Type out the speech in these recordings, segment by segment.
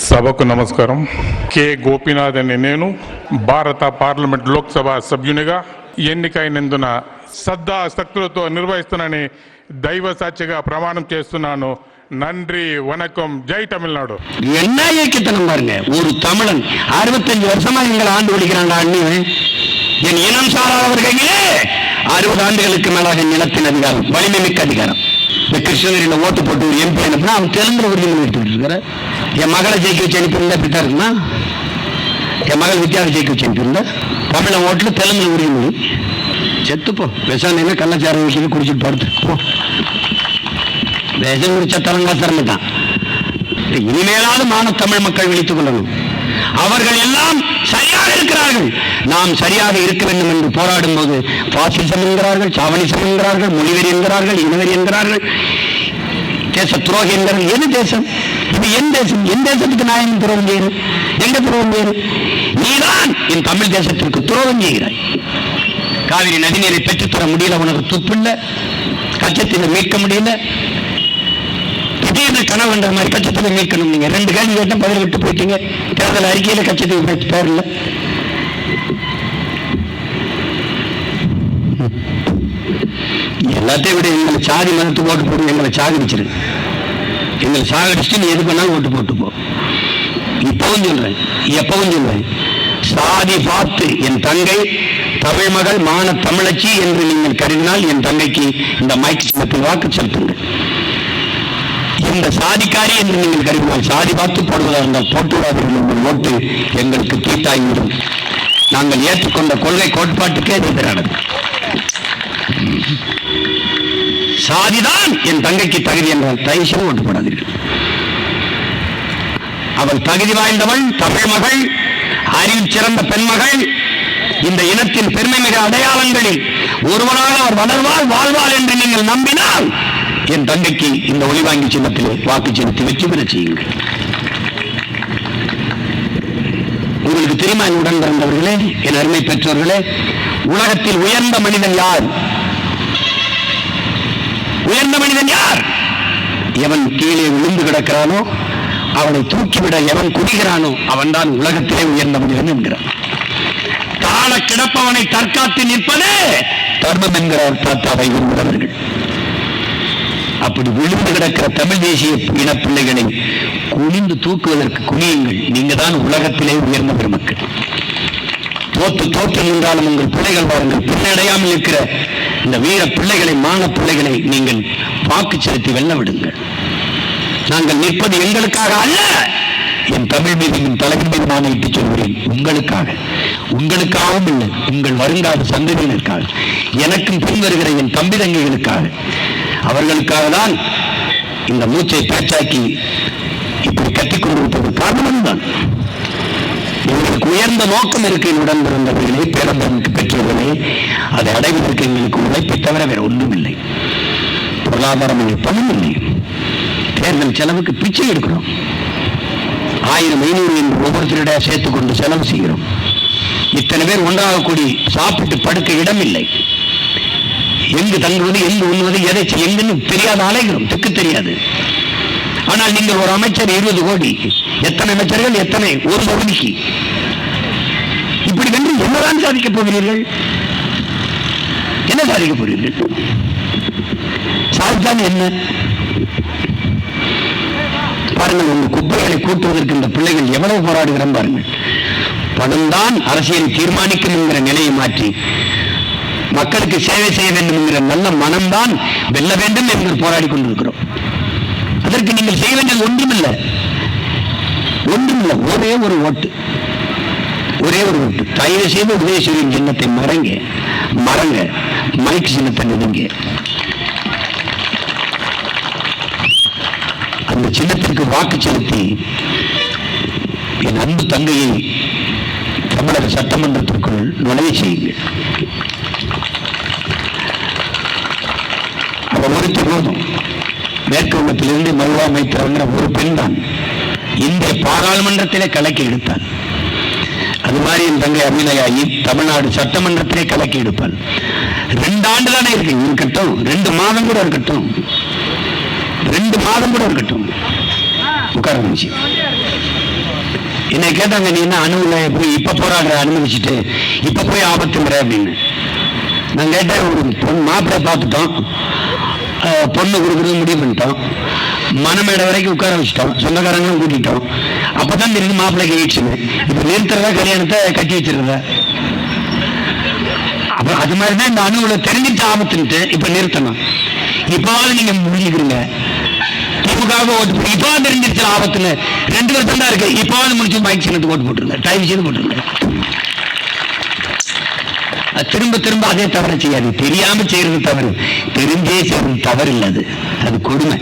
సభకు నమస్కారం. కె గోపీనాథ్ అనే నేను భారత పార్లమెంట్ లోక్సభ సభ్యునిగా ఎన్నికైనందున శ్రద్ధాశక్తులతో నిర్వహిస్తున్నానని దైవ సాక్షిగా ప్రమాణం చేస్తున్నాను. நன்றி, வணக்கம். ஜெய் தமிழ்நாடு. என்ன இயக்கத்தனம் பாருங்க, ஒரு தமிழன் 65 வருஷமா எங்களை ஆண்டு பிடிக்கிறாங்க. என் இனம் சாராதவர்களே 60 ஆண்டுகளுக்கு மேலாக நிலத்தின் அதிகாரம், வலிமை மிக்க அதிகாரம். இந்த கிருஷ்ணகிரியில் ஓட்டு போட்டு ஒரு எம்பி அனுப்புனா அவன் தெலுங்குல உரிமை எடுத்துக்கிட்டு இருக்கிற. என் மகளை ஜெயிக்க வச்சு அனுப்பியிருந்தா இப்படித்தான் இருக்குமா? என் மகள் வித்தியாவை ஜெயிக்க வச்சு அனுப்பியிருந்தா தமிழ ஓட்டுல தெலுங்குல உரிமை செத்துப்போ. விசாரணை கள்ளச்சாரம் வச்சு குடிச்சிட்டு படுத்து போ. விஷம் குடிச்ச தலங்கா திறந்துட்டான். இனிமேலாவது மான தமிழ் மக்கள் விழித்துக் கொள்ளணும். அவர்கள் எல்லாம் சரியாக இருக்கிறார்கள், நாம் சரியாக இருக்க வேண்டும் என்று போராடும் போது பாசிசம் என்கிறார்கள், சாவணிசம் என்கிறார்கள், மொழிவெறி என்கிறார்கள், இனவெறி என்கிறார்கள், தேச துரோகி என்கிறார்கள். எது தேசம்? இது என் தேசம். என் தேசத்துக்கு நான் என்ன துரோகம் செய்யணும்? எங்க துரோகம் செய்யணும்? நீதான் என் தமிழ் தேசத்திற்கு துரோகம் செய்கிறாய். காவிரி நதிநீரை பெற்றுத்தர முடியல, உனக்கு துப்பில்லை. கச்சத்தினை மீட்க முடியல, திடீர்னு கனவு என்ற மாதிரி கச்சத்தை மீட்கணும். நீங்க 2 கேள்வி கேட்ட பதில் விட்டு போயிட்டீங்க. தேர்தல் அறிக்கையில கச்சத்தை பேர் இல்லை. எல்லாத்தையும் விட எங்களை சாதி மதத்துக்கு ஓட்டு போட்டு எங்களை சாகடிச்சிரு. எங்களை சாகடிச்சுட்டு நீ எது பண்ணாலும் ஓட்டு போட்டு போ. இப்பவும் சொல்றேன், எப்பவும் சொல்றேன், சாதி பார்த்து என் தங்கை தமிழ் மகள் மான தமிழச்சி என்று நீங்கள் கருதினால் என் தங்கைக்கு இந்த மைக் சின்னத்தில் வாக்கு செலுத்துங்கள். இந்த சாதிக்காரி என்று நீங்கள் கருதினால், சாதி பார்த்து போடுவதாக இருந்தால் போட்டுவிடாதீர்கள். உங்கள் ஓட்டு எங்களுக்கு தீட்டாகிவிடும். நாங்கள் ஏற்றுக்கொண்ட கொள்கை கோட்பாட்டுக்கே எதிரானது. சாதிதான் என் தங்கைக்கு தகுதி என்றால் தயவுசெய்து ஓட்டு போடாதீர்கள். அவள் தகுதி வாய்ந்தவள், தமிழ் மகள், அறிவில் சிறந்த பெண்மகள். இந்த இனத்தின் பெருமை மிக அடையாளங்களில் ஒருவராக அவர் வளர்வாள், வாழ்வாள் என்று நீங்கள் நம்பினால் என் தங்கைக்கு இந்த ஒளிவாங்கி சின்னத்தில் வாக்கு செலுத்தி வெற்றி பெற செய்யுங்கள். உங்களுக்கு தெரியுமா என் உடன் பிறந்தவர்களே, என் அருமை பெற்றோர்களே, உலகத்தில் உயர்ந்த மனிதன் யார்? உயர்ந்த மனிதன் யார்? எவன் கீழே விழுந்து கிடக்கிறானோ அவனை தூக்கிவிட எவன் குடிகிறானோ அவன் தான் உலகத்திலே உயர்ந்த மனிதன் என்கிறான். தாழ கிடப்பவனை தற்காத்து நிற்பதே தர்மம் என்கிறார் தாத்தாவை விரும்புகிறவர்கள். அப்படி விழுந்து கிடக்கிற தமிழ் தேசிய இனப்பிள்ளைகளை குனிந்து தூக்குவதற்கு குனியுங்கள். நீங்க தான் உலகத்திலே உயர்ந்த பெருமக்கள். தோற்று நின்றாலும் உங்கள் பிள்ளைகள் பாருங்கள், பின்னடையாமல் இருக்கிற இந்த வீர பிள்ளைகளை, மான பிள்ளைகளை நீங்கள் வாக்கு செலுத்தி வெல்ல விடுங்கள். நாங்கள் நிற்பது எங்களுக்காக அல்ல, என் தமிழ் மீது தலைவர் மீது நான் இட்டு சொல்கிறேன், உங்களுக்காக. உங்களுக்காகவும் இல்லை, உங்கள் வருங்கால சந்ததியினருக்காக, எனக்கும் பின் வருகிற என் தம்பி தங்கைகளுக்காக. அவர்களுக்காக தான் இந்த மூச்சை பேச்சாக்கி இப்படி கட்டிக் கொண்டிருப்பது காரணம் தான். எங்களுக்கு உயர்ந்த நோக்கம் இருக்கு. உடன் பிறந்தவர்களே, பேரம்பருக்கு பெற்றவர்களே, அதை அடைவதற்கு எங்களுக்கு உழைப்பை தவிர வேற ஒன்றும் இல்லை. பொருளாதாரம் பணம் இல்லை. தேர்தல் செலவுக்கு பிச்சை எடுக்கிறோம். 1000 500 என்று ஒவ்வொருத்தருடைய சேர்த்துக் கொண்டு செலவு செய்கிறோம். இத்தனை பேர் ஒன்றாக கூடி சாப்பிட்டு படுக்க இடம் இல்லை. எங்கு தங்குவது, எங்கு உண்ணுவது, எதை எங்குன்னு தெரியாத அலைகிறோம், திக்கு தெரியாது. ஆனால் நீங்கள் ஒரு அமைச்சர் 20 கோடி, எத்தனை அமைச்சர்கள், எத்தனை ஒரு பகுதிக்கு, இப்படி வென்று என்னதான் சாதிக்கப் போகிறீர்கள்? என்ன சாதிக்கப் போகிறீர்கள்? சாதித்தான் என்ன? பாருங்கள், உங்கள் குப்பைகளை கூட்டுவதற்கு இந்த பிள்ளைகள் எவ்வளவு போராடுகிறோம் பாருங்கள். பணம் தான் அரசியலை தீர்மானிக்கும் என்கிற நிலையை மாற்றி மக்களுக்கு சேவை செய்ய வேண்டும் என்கிற நல்ல மனம்தான் வெல்ல வேண்டும் என்று போராடி கொண்டிருக்கிறோம். அதற்கு நீங்கள் செய்ய வேண்டியது ஒன்றுமில்லை. ஒரே ஒரு ஓட்டு, ஒரே ஒரு ஓட்டு. தயவு செய்து உதயசூரியன் சின்னத்தை மறங்க, மைக் சின்னத்தை நெருங்க. அந்த சின்னத்திற்கு வாக்கு செலுத்தி என் அன்பு தங்கையை தமிழக சட்டமன்றத்திற்குள் நுழைய செய்யுங்கள். அவர் ஒருத்தி போதும். மேற்கு வங்கத்திலிருந்து மருவா அமைத்தவங்க ஒரு பெண் தான் இந்திய பாராளுமன்றத்திலே கலக்கி எடுத்தார். அது மாதிரி என் தங்கை அபிநயாயி தமிழ்நாடு சட்டமன்றத்திலே கலக்கி எடுப்பாள். 2 ஆண்டு தானே இருக்கட்டும், 2 மாதம் கூட இருக்கட்டும், 2 மாதம் கூட இருக்கட்டும். உட்கார என்னை கேட்டாங்க, நீ என்ன அணுகுல போய் இப்ப போராடுற அனுமதிச்சுட்டு இப்ப போய் ஆபத்துங்கிற அப்படின்னு. நான் கேட்டேன், ஒரு மாப்பிள்ளை பார்த்துட்டோம், பொண்ணு கொடுக்குறது முடிவு பண்ணிட்டோம், மனமேடை வரைக்கும் உட்கார வச்சுட்டோம், சொந்தக்காரங்களும் கூட்டிட்டோம், அப்பதான் தெரியுது மாப்பிள்ளைக்கு ஈடுச்சுன்னு. இப்ப நிறுத்துறதா கல்யாணத்தை கட்டி வச்சிருக்கிறதா? அப்புறம் அது மாதிரிதான் இந்த அணுகுல தெரிஞ்சிட்டு ஆபத்துன்ட்டு இப்ப நிறுத்தணும். இப்பவாவது நீங்க முடிஞ்சுக்கிறீங்க, திமுக ஓட்டு போட்டு இப்ப தெரிஞ்சிருச்சு ஆபத்துல 2% தான் இருக்கு, இப்பவாது முடிச்சு மைக் சின்னத்துக்கு ஓட்டு போட்டுருங்க, டைம் செய்து போட்டுருங்க. திரும்ப திரும்ப அதே தவறு செய்யாது. தெரியாம செய்யறது தவறு, தெரிஞ்சே செய்யறது தவறு இல்லது, அது கொடுமை,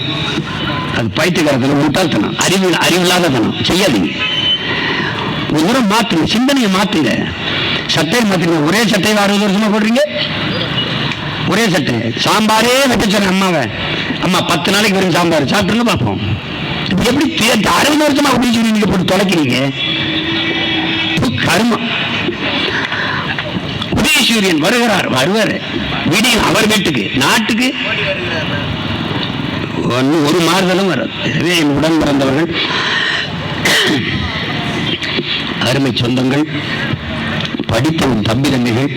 அது பைத்தியக்காரத்துல முட்டாள்தனம், அறிவில்லாததனம். செய்யாதீங்க. ஒரு முறை மாற்றுங்க, சிந்தனையை மாற்றுங்க, சட்டையை மாற்றுங்க. ஒரே சட்டையை 60 வருஷமா போடுறீங்க, ஒரே சட்டை. சாம்பாரே வைக்க சொன்ன அம்மாவை, அம்மா 10 நாளைக்கு வரும் சாம்பார் சாப்பிட்டுன்னு பார்ப்போம். எப்படி 60 வருஷமா அப்படி நீங்க போட்டு தொலைக்கிறீங்க? கருமம். உதயசூரியன் வருகிறார், வருவார் விடியும் அவர் வீட்டுக்கு, நாட்டுக்கு ஒரு மாறுதலும் வரும். எனவே என் உடன் பிறந்தவர்கள், அருமை சொந்தங்கள், படித்தவன் தம்பி தம்பிகள்,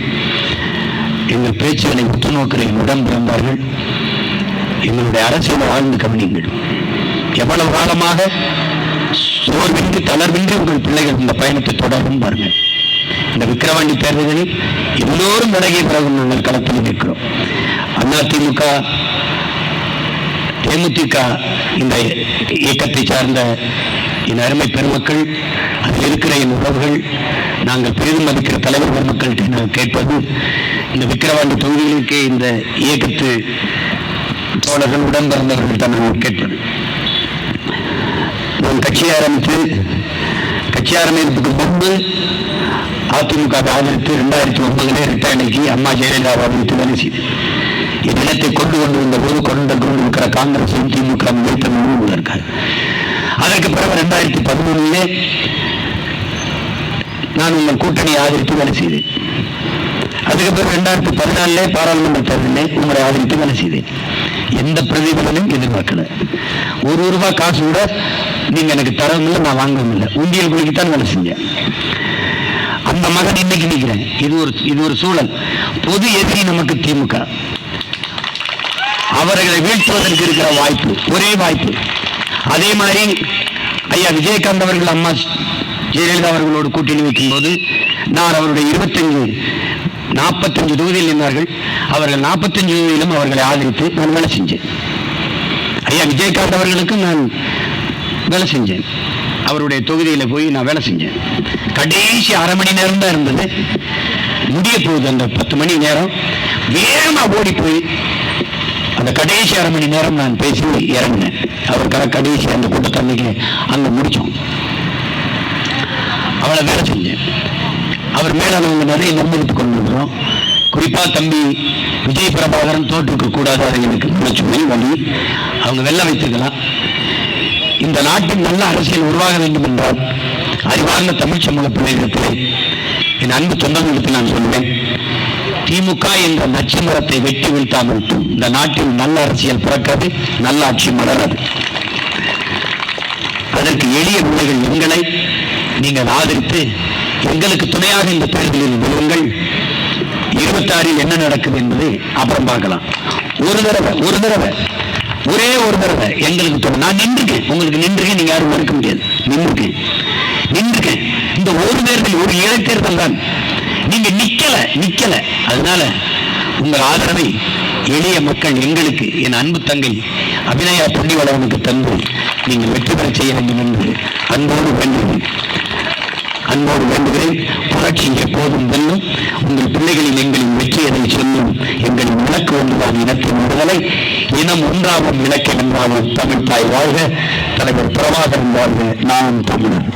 எங்கள் பேச்சுகளை உற்று நோக்கிற என் உடன் பிறந்தார்கள், எங்களுடைய அரசியல் ஆழ்ந்து கவனியுங்கள். எவ்வளவு காலமாக சோர்வின்றி தளர்வின்றி உங்கள் பிள்ளைகள் இந்த பயணத்தை தொடரும் பாருங்கள். இந்த விக்கிரவாண்டி தேர்தலில் எல்லோரும் விலகிய பிறகு நாங்கள் களத்தில் நிற்கிறோம். அதிமுக, தேமுதிக இந்த இயக்கத்தை சார்ந்த என் அருமை பெருமக்கள், அதில் இருக்கிற என் உறவுகள், நாங்கள் பெரிதும் மதிக்கிற தலைவர் பெருமக்கள்கிட்ட நான் கேட்பது, இந்த விக்கிரவாண்டி தொகுதிகளுக்கே இந்த இயக்கத்து தோழர்கள் உடன் பிறந்தவர்கள் தான் நான் கேட்பது. நான் கட்சி ஆரம்பிப்பதற்கு முன்பு அதிமுக ஆதரித்து 2009 ரிட்டையர்டுக்கு அம்மா ஜெயலலிதா ஆதரித்து வேலை செய்து இந்நிலத்தை கொண்டு வந்த போது கொண்டு இருக்கிற காங்கிரசும் திமுக இருக்காரு. அதற்கு பிறகு 2013 நான் உங்கள் கூட்டணி ஆதரித்து வேலை செய்தேன். அதுக்கு பிறகு 2014 பாராளுமன்ற தேர்தலில் உங்களை ஆதரித்து வேலை செய்தேன். எந்த பிரதிபலனும் எதிர்பார்க்கல. ₹1 காசு கூட நீங்க எனக்கு தரவும் இல்லை, நான் வாங்கவும் இல்லை. உண்டியல் குளிக்கத்தான் வேலை செஞ்சேன். அந்த மகன் இன்னைக்கு நிற்கிறேன். இது ஒரு சூழல். பொது எதிரி நமக்கு திமுக. அவர்களை வீழ்த்துவதற்கு இருக்கிற வாய்ப்பு, ஒரே வாய்ப்பு. அதே மாதிரி ஐயா விஜயகாந்த் அவர்கள் அம்மா ஜெயலலிதா அவர்களோடு கூட்டணி வைக்கும் போது நான் அவருடைய 45 தொகுதியில் நின்றார்கள். அவர்கள் 45 தொகுதியிலும் அவர்களை ஆதரித்து நான் வேலை செஞ்சேன். ஐயா விஜயகாந்த் அவர்களுக்கும் நான் வேலை செஞ்சேன். அவருடைய தொகுதியில் போய் நான் வேலை செஞ்சேன். கடைசி அரை மணி நேரம் தான் இருந்தது, முடிய போகுது. அந்த 10 மணி நேரம் வேகமா ஓடி போய் அந்த கடைசி அரை மணி நேரம் நான் பேசி இறங்கினேன். அவருக்காக கடைசி அந்த கூட்டத்தை அன்னைக்கு அங்க முடிச்சோம். அவளை வேலை செஞ்சேன். அவர் மேல நாங்க நிறைய நிர்ணயித்துக் கொண்டிருக்கிறோம். குறிப்பா தம்பி விஜய் பிரபாகரன் தோற்றுக்க கூடாது, அது எனக்கு சுமை வழி. அவங்க வெல்ல வைத்திருக்கலாம். இந்த நாட்டின் நல்ல அரசியல் உருவாக வேண்டும் என்றால் அறிவார்ந்த தமிழ் சமூக பிள்ளைகளிடத்திலே, என் அன்பு சொந்தங்களிடத்தில் நான் சொல்வேன், திமுக என்ற நச்சு மரத்தை வெட்டி வீழ்த்தாமல் இந்த நாட்டில் நல்ல அரசியல் பிறக்காது, நல்ல ஆட்சி மலராது. அதற்கு எளிய பிள்ளைகள் எங்களை நீங்கள் ஆதரித்து எங்களுக்கு துணையாக இந்த தேர்தலில் விழுங்கள். 26 என்ன நடக்குது என்பதை அப்புறம் பார்க்கலாம். ஒரு தடவை ஒரே ஒரு தடவை எங்களுக்கு தோணும். நான் நின்றுக்கேன், உங்களுக்கு நின்றுக்கேன், நீங்க யாரும் மறுக்க முடியாது. நின்றுக்கேன். இந்த ஒரு தேர்தல் ஒரு இடைத்தேர்தல் தான். நீங்க நிக்கல. அதனால உங்கள் ஆதரவை எளிய மக்கள் எங்களுக்கு, என் அன்பு தங்கை அபிநயா பொன்னிவளவனுக்கு தந்து நீங்கள் வெற்றி பெற செய்ய வேண்டும் என்று அன்போடு வேண்டுகிறேன். புரட்சி எப்போதும் வெல்லும். உங்கள் பிள்ளைகளில் எங்களின் வெற்றி எதை சொல்லும். எங்களின் இலக்கு ஒன்றுதான், இனத்தின் விடுதலை. இனம் ஒன்றாகும், இலக்கை வென்றாகும். தமிழ் தாய் வாழ்க. தலைவர் பிரபாகரன் வாழ்க. நான் தமிழர்.